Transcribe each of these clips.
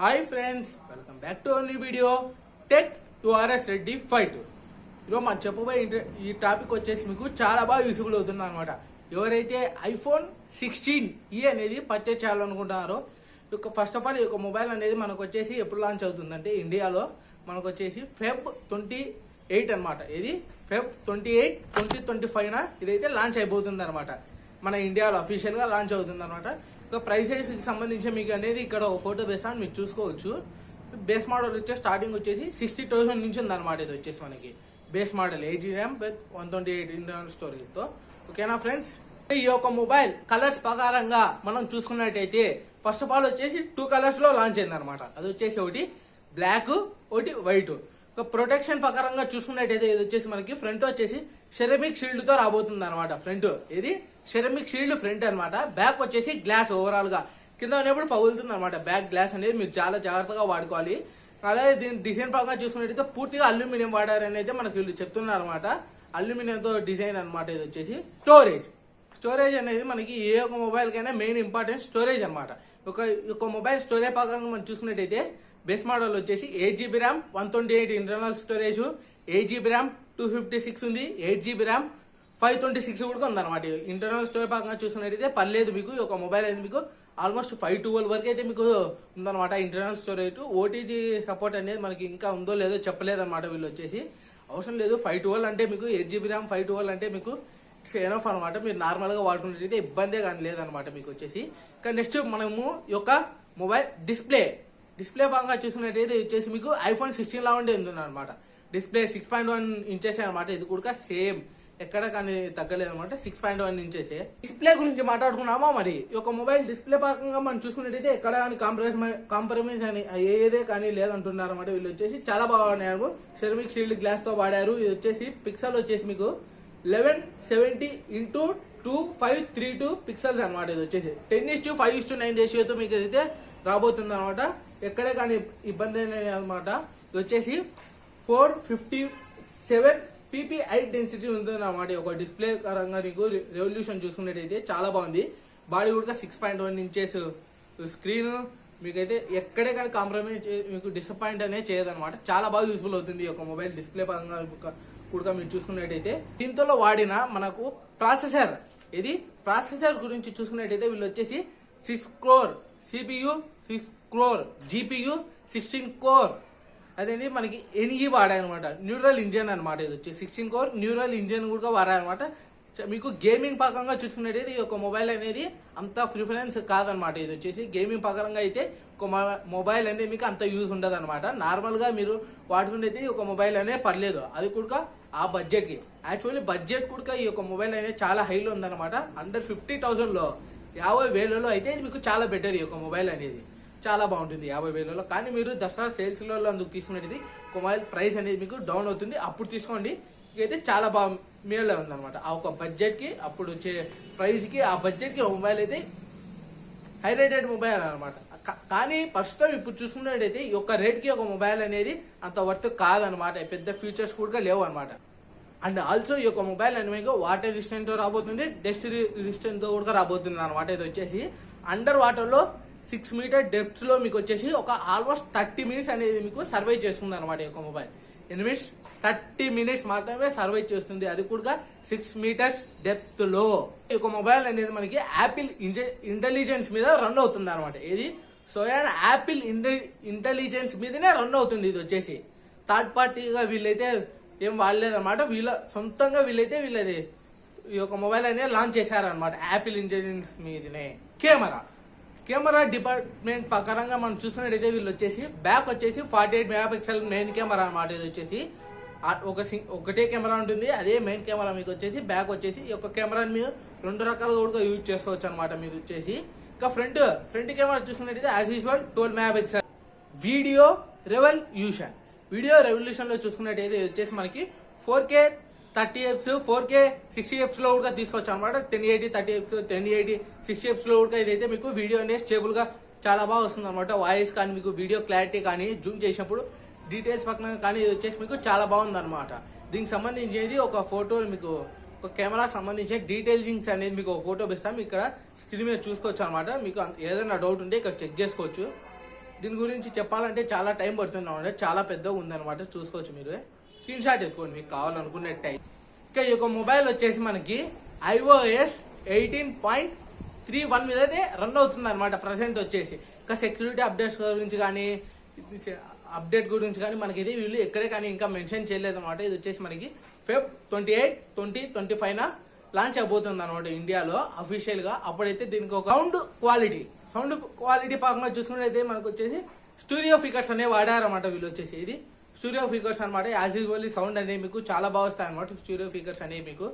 Hi friends, welcome back to only video tech to RS Reddy 52. ఈరోజు మనం చెప్పబోయే ఈ టాపిక్ వచ్చేసి మీకు చాలా బాగా యూస్ఫుల్ అవుతుంది అనమాట. ఎవరైతే ఐఫోన్ 16e అనేది పర్చేజ్ చేయాలనుకుంటున్నారో, ఫస్ట్ ఆఫ్ ఆల్ ఈ యొక్క మొబైల్ అనేది మనకు వచ్చేసి ఎప్పుడు లాంచ్ అవుతుందంటే ఇండియాలో మనకు వచ్చేసి Feb 28 అనమాట. ఇది Feb 28 2025 ఇదైతే లాంచ్ అయిపోతుంది అనమాట. మన ఇండియాలో అఫీషియల్ గా లాంచ్ అవుతుంది అనమాట. ఇక ప్రైసెస్ కి సంబంధించి మీకు అనేది ఇక్కడ ఒక ఫోటో వేసాను, మీకు చూసుకోవచ్చు. బేస్ మోడల్ వచ్చే స్టార్టింగ్ వచ్చేసి 60,000 నుంచి ఉందన్నమాట. ఇది వచ్చేసి మనకి base model 8GB RAM with 128 internal storage తో. ఓకేనా ఫ్రెండ్స్, ఈ యొక్క మొబైల్ కలర్స్ ప్రకారంగా మనం చూసుకున్నట్టయితే ఫస్ట్ ఆఫ్ ఆల్ వచ్చేసి 2 కలర్స్ లో లాంచ్ అయింది అనమాట. అది వచ్చేసి ఒకటి బ్లాక్, ఒకటి వైట్. ప్రొటెక్షన్ ప్రకారంగా చూసుకున్నట్టయితే ఇది వచ్చేసి మనకి ఫ్రంట్ వచ్చేసి సెరమిక్ షీల్డ్ తో రాబోతుంది అనమాట. ఫ్రంట్ ఇది సెరమిక్ షీల్డ్ ఫ్రంట్ అనమాట. బ్యాక్ వచ్చేసి గ్లాస్ ఓవరాల్ గా కింద ఉన్నప్పుడు పగులుతుంది అనమాట. బ్యాక్ గ్లాస్ అనేది మీరు చాలా జాగ్రత్తగా వాడుకోవాలి. అలాగే దీని డిజైన్ పరంగా చూసుకున్నట్టయితే పూర్తిగా అల్యూమినియం వాడారని అయితే మనకు వీళ్ళు చెప్తున్నారు అనమాట. అల్యూమినియం తో డిజైన్ అనమాట. ఇది వచ్చేసి స్టోరేజ్ అనేది మనకి ఏ ఒక్క మొబైల్ కైనా మెయిన్ ఇంపార్టెంట్ స్టోరేజ్ అనమాట. ఒక మొబైల్ స్టోరేజ్ పరంగా మనం చూసుకున్నట్టయితే బేస్ మోడల్ వచ్చేసి 8GB RAM 128 internal storage, 8GB RAM 256 ఉంది, 8GB RAM 526 కూడా ఉందన్నమాట. ఇంటర్నల్ స్టోరేజ్ పరంగా చూసుకున్నట్టయితే పర్లేదు. మీకు ఒక మొబైల్ అయితే మీకు ఆల్మోస్ట్ 512 వరకు అయితే మీకు ఉందన్నమాట ఇంటర్నల్ స్టోరేజ్. ఓటీజీ సపోర్ట్ అనేది మనకి ఇంకా ఉందో లేదో చెప్పలేదు అనమాట. వీళ్ళు వచ్చేసి అవసరం లేదు. 512 అంటే మీకు 8GB RAM 512 అంటే మీకు ఎనఫ్ అనమాట. మీరు నార్మల్ గా వాడుకున్నట్టయితే ఇబ్బందే కానీ లేదనమాట మీకు వచ్చేసి. ఇంకా నెక్స్ట్ మనము ఈ యొక్క మొబైల్ డిస్ప్లే పరంగా చూసుకున్నట్టయితే వచ్చేసి మీకు ఐఫోన్ 16 లా ఉండే ఉంది అనమాట. డిస్ప్లే 6.1 ఇంచెస్ అనమాట. ఇది కూడా సేమ్ ఎక్కడ కానీ తగ్గలేదు అనమాట. 6.1 ఇంచెస్. డిస్ప్లే గురించి మాట్లాడుకున్నామా, మరి ఈ యొక్క మొబైల్ డిస్ప్లే పరంగా మనం చూసుకున్నట్టయితే ఎక్కడ కానీ కాంప్రమైజ్ అని ఏదే కానీ లేదంటున్నారు అనమాట. వీళ్ళు వచ్చేసి చాలా బాగా వాడారు. సెరమిక్ షీల్డ్ గ్లాస్ తో వాడారు. ఇది వచ్చేసి పిక్సెల్ వచ్చేసి మీకు 1170x2532 పిక్సెల్స్ అనమాట. ఇది వచ్చేసి 10:5:9 రేషియోతో మీకు అయితే రాబోతుంది అనమాట. ఎక్కడే కానీ ఇబ్బంది అనమాట. ఇది వచ్చేసి 457 ppi డెన్సిటీ ఉంటుంది అనమాట. ఒక డిస్ప్లే పరంగా మీకు రెవల్యూషన్ చూసుకున్నట్టయితే చాలా బాగుంది. బాడీ కూడా 6.1 ఇంచెస్ స్క్రీన్. మీకైతే ఎక్కడే కానీ కాంప్రమైజ్ మీకు డిసప్పాయింట్ అనేది చేయదనమాట. చాలా బాగా యూస్ఫుల్ అవుతుంది ఈ యొక్క మొబైల్ డిస్ప్లే పరంగా కూడా మీరు చూసుకున్నట్టయితే. దీంతో వాడిన మనకు ప్రాసెసర్ గురించి చూసుకున్నట్టయితే వీళ్ళు వచ్చేసి 6 core CPU, 6 core GPU, 16 core అదేంటి మనకి ఎన్ఈ వాడాయనమాట. న్యూరల్ ఇంజన్ అనమాట. ఇది వచ్చి 16 core న్యూరల్ ఇంజన్ కూడా వాడాయనమాట. మీకు గేమింగ్ పరంగా చూసుకున్నట్టయితే ఈ యొక్క మొబైల్ అనేది అంత ప్రిఫరెన్స్ కాదనమాట. ఇది వచ్చేసి గేమింగ్ పరంగా అయితే ఒక మొబైల్ అనేది మీకు అంత యూజ్ ఉండదు అనమాట. నార్మల్ గా మీరు వాడుకునేది ఒక మొబైల్ అనేది పర్లేదు. అది కూడా ఆ బడ్జెట్ కి. యాక్చువల్లీ బడ్జెట్ కూడా ఈ యొక్క మొబైల్ అనేది చాలా హైలో ఉందన్నమాట. అండర్ 50,000 లో 50,000 అయితే మీకు చాలా బెటర్. ఈ యొక్క మొబైల్ అనేది చాలా బాగుంటుంది 50,000. కానీ మీరు దసరా సేల్స్ లో అందుకు తీసుకునేది ఒక మొబైల్ ప్రైస్ అనేది మీకు డౌన్ అవుతుంది. అప్పుడు తీసుకోండి. ఇదైతే చాలా బాగా మేలు ఉందన్నమాట. ఆ ఒక బడ్జెట్ కి అప్పుడు వచ్చే ప్రైస్ కి ఆ బడ్జెట్ కి మొబైల్ అయితే హై రేటెడ్ మొబైల్ అనమాట. కానీ ప్రస్తుతం ఇప్పుడు చూసుకున్నట్టయితే ఈ యొక్క రేట్ కి ఒక మొబైల్ అనేది అంత వర్త్ కాదనమాట. పెద్ద ఫీచర్స్ కూడా లేవు అనమాట. అండ్ ఆల్సో ఈ యొక్క మొబైల్ అనేది మీకు వాటర్ రెసిస్టెంట్ తో రాబోతుంది, డస్ట్ రెసిస్టెంట్ తో కూడా రాబోతుంది అనమాట. ఇది వచ్చేసి అండర్ వాటర్ లో 6 మీటర్ డెప్త్ లో మీకు వచ్చేసి ఒక ఆల్మోస్ట్ 30 మినిట్స్ అనేది మీకు సర్వైవ్ చేస్తుంది అనమాట. ఈ యొక్క మొబైల్ 30 మినిట్స్ మాత్రమే సర్వైవ్ చేస్తుంది. అది కూడా 6 మీటర్స్ డెప్త్ లో. ఈ యొక్క మొబైల్ అనేది మనకి యాపిల్ ఇంటెలిజెన్స్ మీద రన్ అవుతుంది అనమాట. ఇది యాపిల్ ఇంటెలిజెన్స్ మీదనే రన్ అవుతుంది. ఇది వచ్చేసి థర్డ్ పార్టీగా వీళ్ళైతే ఏం వాడలేదన్నమాట. సొంతంగా వీళ్ళది ఈ యొక్క మొబైల్ అనేది లాంచ్ చేశారనమాట యాపిల్ ఇంటెలిజెన్స్ మీదనే. కెమెరా డిపార్ట్మెంట్ ప్రకారంగా మనం చూసినట్టయితే వీళ్ళు వచ్చేసి బ్యాక్ వచ్చేసి 48 మెగాపిక్సెల్ మెయిన్ కెమెరా అనమాట. ఇది వచ్చేసి ఒకటే కెమెరా ఉంటుంది. అదే మెయిన్ కెమెరా మీకు వచ్చేసి బ్యాక్ వచ్చేసి ఈ యొక్క కెమెరాని మీరు 2 రకాలుగా కూడా యూజ్ చేసుకోవచ్చు అనమాట. మీరు వచ్చేసి ఇంకా ఫ్రంట్ కెమెరా చూసుకున్నట్టయితే as usual 12 megapixel. Video revolution లో చూసుకున్నట్టయితే వచ్చేసి మనకి 4K 30fps 4K 60fps లో కూడా తీసుకోవచ్చు అనమాట. 1080 30fps 1080 60fps లో కూడా ఇదైతే మీకు వీడియో అనేది స్టేబుల్ గా చాలా బాగా వస్తుంది అనమాట. వాయిస్ కానీ మీకు వీడియో క్లారిటీ కానీ జూమ్ చేసినప్పుడు డీటెయిల్స్ పక్కన కానీ ఇది వచ్చేసి మీకు చాలా బాగుంది అనమాట. దీనికి సంబంధించేది ఒక ఫోటో మీకు ఒక కెమెరాకి సంబంధించిన డీటెయిల్స్ అనేది మీకు ఒక ఫోటో ఇస్తాం. ఇక్కడ స్క్రీన్ మీద చూసుకోవచ్చు అనమాట. మీకు ఏదైనా డౌట్ ఉంటే ఇక్కడ చెక్ చేసుకోవచ్చు. దీని గురించి చెప్పాలంటే చాలా టైం పడుతుంది అనమాట, చాలా పెద్దగా ఉందన్నమాట. చూసుకోవచ్చు మీరు, స్క్రీన్ షాట్ ఎత్తుకోండి మీకు కావాలనుకున్నట్టు. ఇంకా ఈ యొక్క మొబైల్ వచ్చేసి మనకి iOS 18.31 మీద అయితే రన్ అవుతుంది అనమాట ప్రజెంట్ వచ్చేసి. ఇంకా సెక్యూరిటీ అప్డేట్స్ గురించి కానీ అప్డేట్ గురించి కానీ మనకి వీళ్ళు ఎక్కడే కానీ ఇంకా మెన్షన్ చేయలేదు అనమాట. ఇది వచ్చేసి మనకి Feb 28, 2025 లాంచ్ అయిపోతుంది అనమాట ఇండియాలో అఫీషియల్ గా. అప్పుడైతే దీనికి ఒక సౌండ్ క్వాలిటీ పరంగా చూసుకున్నట్టయితే మనకు వచ్చేసి స్టూడియో ఫిగర్స్ అనేవి వాడారన్నమాట వీళ్ళు వచ్చేసి. ఇది స్టూడియో ఫిగర్స్ అనమాట. యాజ్ యూజువల్లీ సౌండ్ అనేవి మీకు చాలా బాగా వస్తాయి అనమాట. స్టూడియో ఫిగర్స్ అనేవి మీకు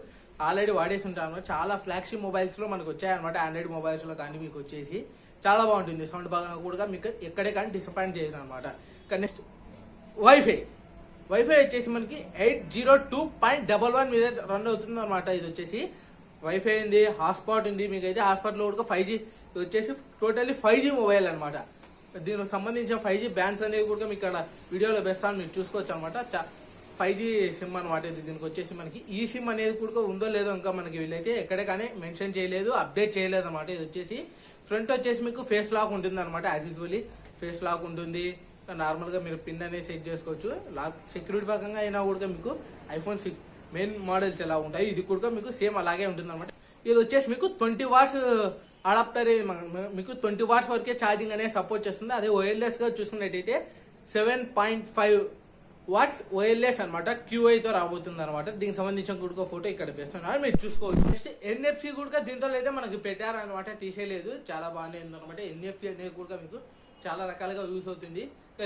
ఆల్రెడీ వాడేసి ఉంటారు అనమాట. చాలా ఫ్లాగ్షిప్ మొబైల్స్ లో మనకు వచ్చాయన్నమాట. ఆండ్రాయిడ్ మొబైల్స్ లో కానీ మీకు వచ్చేసి చాలా బాగుంటుంది సౌండ్ పరంగా కూడా, మీకు ఎక్కడే కానీ డిసప్పాయింట్ చేయదు అనమాట. నెక్స్ట్ వైఫై వచ్చేసి మనకి 802.11 మీద రన్ అవుతుంది అనమాట. ఇది వచ్చేసి వైఫై ఉంది, హాట్స్పాట్ ఉంది. మీకు అయితే హాట్స్పాట్ లో కూడా 5G, ఇది వచ్చేసి టోటల్లీ 5G మొబైల్ అనమాట. దీనికి సంబంధించిన 5G బ్యాండ్స్ అనేవి కూడా మీకు ఇక్కడ వీడియోలో వేస్తాను, మీరు చూసుకోవచ్చు అనమాట. 5G సిమ్ అనమాట ఇది. దీనికి వచ్చేసి మనకి ఈ సిమ్ అనేది కూడా ఉందో లేదో ఇంకా మనకి వీళ్ళైతే ఎక్కడే కానీ మెన్షన్ చేయలేదు, అప్డేట్ చేయలేదు అనమాట. ఇది వచ్చేసి ఫ్రంట్ వచ్చేసి మీకు ఫేస్ లాక్ ఉంటుంది అనమాట. యాజ్ యూజువల్లీ ఫేస్ లాక్ ఉంటుంది. నార్మల్ గా మీరు పిన్ అనేది సెట్ చేసుకోవచ్చు. లాక్ సెక్యూరిటీ పరంగా అయినా కూడా మీకు iPhone 6 మెయిన్ మోడల్స్ ఎలా ఉంటాయి ఇది కూడా మీకు సేమ్ అలాగే ఉంటుంది అనమాట. ఇది వచ్చేసి మీకు 20 వాట్స్ అడాప్టర్, మీకు 20 వాట్స్ వరకే ఛార్జింగ్ అనేది సపోర్ట్ చేస్తుంది. అదే వైర్లెస్ గా చూసుకున్నట్టయితే 7.5 వాట్స్ వైర్లెస్ అనమాట QI తో రాబోతుంది అనమాట. దీనికి సంబంధించిన కూడా ఫోటో ఇక్కడ వేస్తున్నారు, మీరు చూసుకోవచ్చు. నెక్స్ట్ NFC కూడా దీంతో అయితే మనకి పెట్టారనమాట, తీసేయలేదు. చాలా బాగానే ఉంది అనమాట. NFC అనేది కూడా మీకు చాలా రకాలుగా యూస్ అవుతుంది.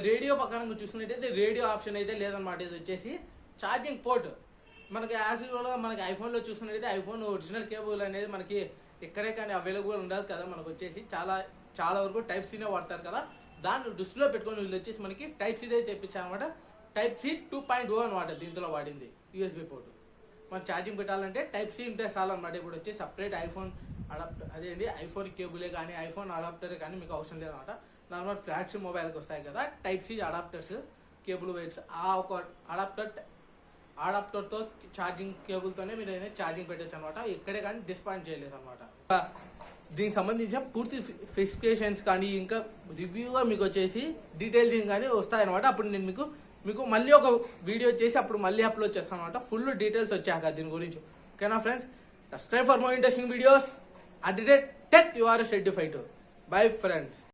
రేడియో పక్కన చూసుకున్నట్టయితే రేడియో ఆప్షన్ అయితే లేదనమాట. ఇది వచ్చేసి ఛార్జింగ్ పోర్ట్ మనకి యాజ్ యూజువల్ గా మనకి ఐఫోన్ లో చూసుకున్నట్టయితే ఐఫోన్ ఒరిజినల్ కేబుల్ అనేది మనకి ఎక్కడే కానీ అవైలబుల్ ఉండదు కదా. మనకు వచ్చేసి చాలా వరకు టైప్ సీనే వాడతారు కదా. దాన్ని దృష్టిలో పెట్టుకొని వీళ్ళు వచ్చేసి మనకి టైప్ సీ అయితే తెప్పించారు అనమాట. టైప్ సి 2.0 అనమాట దీంట్లో వాడింది USB పోర్ట్. మనం ఛార్జింగ్ పెట్టాలంటే టైప్ సి ఉంటే చాలు అనమాట. ఇప్పుడు వచ్చి సపరేట్ ఐఫోన్ అడాప్టర్ అదేంటి ఐఫోన్ కేబులే కానీ ఐఫోన్ అడాప్టరే కానీ మీకు అవసరం లేదన్నమాట. నార్మల్ ఫ్లాగ్షిప్ మొబైల్కి వస్తాయి కదా type C adapters, cable wires, ఆ ఒక అడాప్టర్తో ఛార్జింగ్ కేబుల్తోనే మీరు ఏదైనా ఛార్జింగ్ పెట్టచ్చు అనమాట. ఎక్కడే కానీ డిస్పాయింట్ చేయలేదు అనమాట. దీనికి సంబంధించిన పూర్తి స్పెసిఫికేషన్స్ కానీ ఇంకా రివ్యూగా మీకు వచ్చేసి డీటెయిల్స్ కానీ వస్తాయన్నమాట. అప్పుడు నేను మీకు మళ్ళీ ఒక వీడియో చేసి అప్పుడు మళ్ళీ అప్లోడ్ చేస్తాను అనమాట, ఫుల్ డీటెయిల్స్ వచ్చాక దీని గురించి. ఓకేనా friends, subscribe for more interesting videos. At the rate tech you are certified. Bye friends.